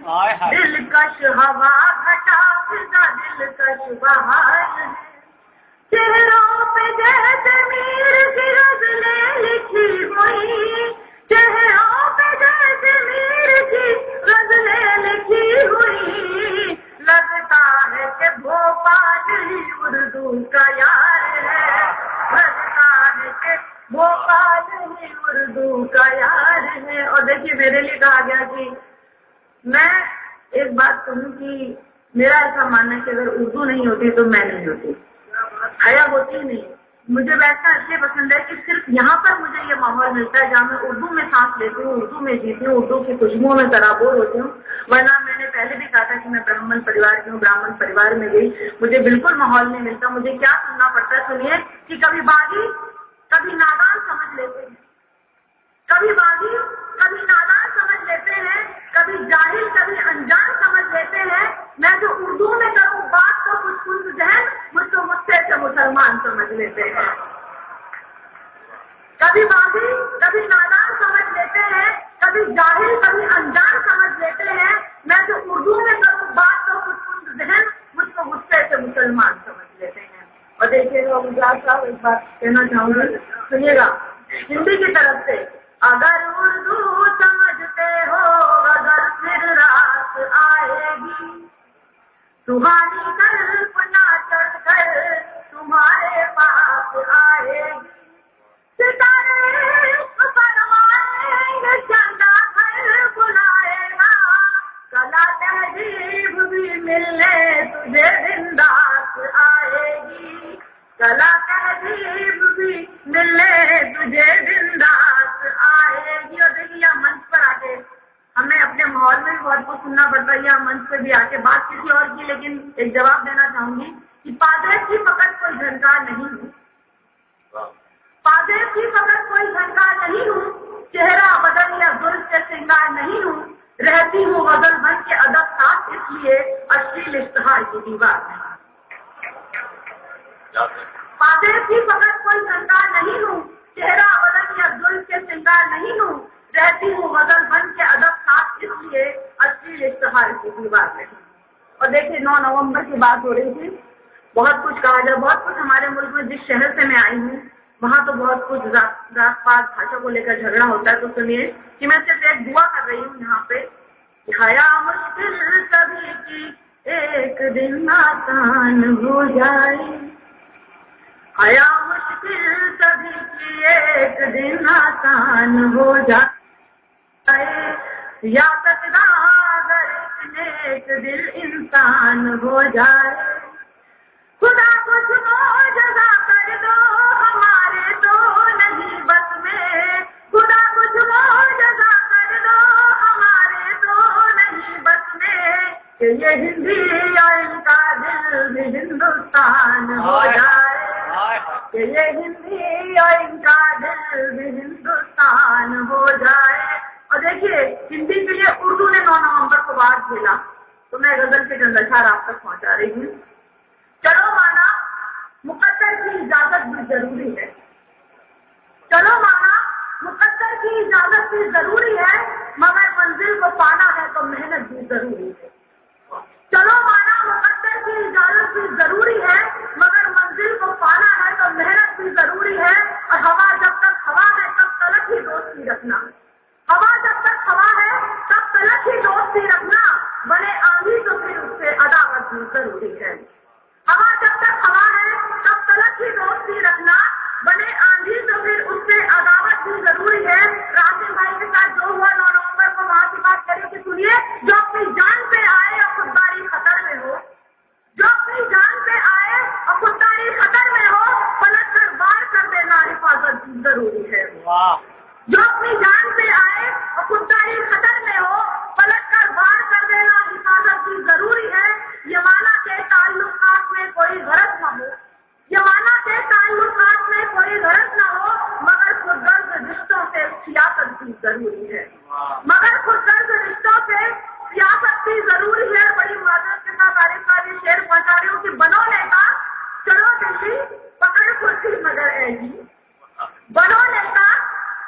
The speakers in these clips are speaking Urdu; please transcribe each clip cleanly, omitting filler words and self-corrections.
دلکش ہوا گھٹا فضا دلکش بہار ہے، چہروں پہ جیسے میر کی غزلیں لکھی ہوئی، چہروں پہ جیسے میر کی غزلیں لکھی ہوئی، لگتا ہے کہ بھوپال ہی اردو کا یار ہے، لگتا ہے کہ بھوپال ہی اردو کا یار ہے۔ اور دیکھیے میرے لیے کہا گیا کہ میں ایک بات کہوں کہ میرا ایسا ماننا ہے کہ اگر اردو نہیں ہوتی تو میں نہیں ہوتی، حیا ہوتی نہیں۔ مجھے ویسا اس لیے پسند ہے کہ صرف یہاں پر مجھے یہ ماحول ملتا ہے جہاں میں اردو میں سانس لیتی ہوں، اردو میں جیتی ہوں، اردو کی خوشبوؤں میں سرابور ہوتی ہوں۔ ورنہ میں نے پہلے بھی کہا تھا کہ میں برہمن پریوار کی ہوں، برہمن پریوار میں گئی، مجھے بالکل ماحول نہیں ملتا۔ مجھے کیا سننا پڑتا ہے سنیے کہ کبھی باغی کبھی نادان سمجھ لیتے ہیں، کبھی باغی کبھی نادان سمجھ لیتے ہیں، کبھی جاہل کبھی انجان سمجھ لیتے ہیں۔ میں جو اردو میں کروں بات تو کچھ کچھ ذہن مجھ کو مجھے سے مسلمان سمجھ لیتے ہیں، کبھی باغی کبھی نادان سمجھ لیتے ہیں، کبھی جاہل کبھی انجان سمجھ لیتے ہیں۔ میں جو اردو میں کروں بات تو کچھ کچھ ذہن مجھ کو غصے سے مسلمان سمجھ لیتے ہیں۔ اور دیکھیے گا گجرات صاحب ایک بات کہنا چاہوں گی، سنیے گا ہندی کی طرف سے، اگر اردو سمجھتے ہو اگر پھر رات آئے گی، سہانی کلپنا چڑھ کر تمہارے پاس آئے گی، ستارے فرمائیں گے چندہ گھر بلائے گا، کلا تہذیب بھی ملنے تجھے بنداس آئے گی، کلا تہذیب بھی ملنے تجھے بنداس آئے گی۔ اور دیکھیے یہ منچ پر آ کے ہمیں اپنے ماحول میں بھی بہت کچھ سننا پڑتا ہے، یا منچ پہ بھی آ کے بات کسی اور کی، لیکن ایک جواب دینا چاہوں گی کہ پادری کی فقط کوئی جھنکار نہیں ہوں، پادری کی فقط کوئی جھنکار نہیں ہوں، چہرہ بدن یا زلف سے سنگار نہیں ہوں، رہتی ہوں غزل بن کے ادب ساتھ اس لیے اشلیل اشتہار کی دیوار نہیں۔ پادری کی فقط کوئی جھنکار نہیں ہوں، چہرہ بدن یا زلف سے سنگار نہیں ہوں، رہتی ہوں غزل بن کے ادب ساتھ اس لیے اشلیل اشتہار کی دیوار نہیں۔ اور دیکھیے 9 نومبر کی بات ہو رہی تھی، بہت کچھ کہا جائے، بہت کچھ ہمارے ملک میں جس شہر سے میں آئی ہوں وہاں تو بہت کچھ ذات پات بھاشا کو لے کر جھگڑا ہوتا ہے۔ تو سنیے کہ میں صرف ایک دعا کر رہی ہوں یہاں پہ، حیا مشکل سبھی کی ایک دن آسان ہو جائے، حیا مشکل سبھی کی ایک دن آسان ہو جائے، یا سکتا اگر ایک دل انسان ہو جائے، خدا کچھ معجزہ کر دو ہمارے تو نہیں بس میں، خدا کچھ معجزہ کر دو ہمارے تو نہیں بس میں، کہ یہ ہندی یا ان کا دل بھی ہندوستان ہو جائے، کہ یہ ہندی یا ان کا دل بھی ہندوستان ہو جائے۔ اور دیکھیے ہندی کے لیے اردو نے 9 نومبر کو بات کھیلا، تو میں غزل کے چند اشعار آپ تک پہنچا رہی ہوں۔ چلو مانا مقدر کی اجازت بھی ضروری ہے، چلو مانا مقدر کی اجازت بھی ضروری ہے، مگر منزل کو پانا ہے تو محنت بھی ضروری ہے، چلو مانا مقدر کی اجازت بھی ضروری ہے، مگر منزل کو پانا ہے تو محنت بھی ضروری ہے۔ اور ہوا جب تک ہوا ہے تب تلک ہی دوستی رکھنا، ہوا جب تک ہوا ہے تب تلک ہی دوستی رکھنا، بنے آندھی تو پھر اس سے عداوت بھی ضروری ہے، ہوا جب تک ہوا ہے تب تلک ہی دوستی رکھنا، بنے آندھی تو پھر اس سے عداوت بھی ضروری ہے۔ راشد بھائی کے ساتھ جو ہوا 9 نومبر کو وہاں کی بات کریں کہ سنیے، جو اپنی جان پہ آئے اور خودداری خطر میں ہو، جو اپنی جان پہ آئے اور خودداری خطر میں ہو، پلٹ کر وار کر دینا حفاظت بھی ضروری ہے، جو اپنی جان پہ آئے اور خودداری خطر میں ہو، پلٹ کر وار کر دینا حفاظت بھی ضروری ہے۔ یہ مانا کے تعلقات میں کوئی غرض نہ ہو، یہ مانا کے تعلقات میں کوئی غرض نہ ہو، مگر خود غرض رشتوں سے سیاست بھی ضروری ہے، مگر خود غرض رشتوں سے سیاست بھی ضروری ہے۔ بڑی معذرت کے ساتھ عارف صاحب یہ شعر پہنچا رہی ہوں کہ بنو نیتا چلو دلی پکڑ کرسی مگر اے جی، بنو نیتا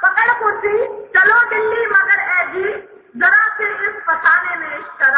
پکڑ کرسی چلو دلی مگر اے جی، ذرا سے اس فسانے میں شراب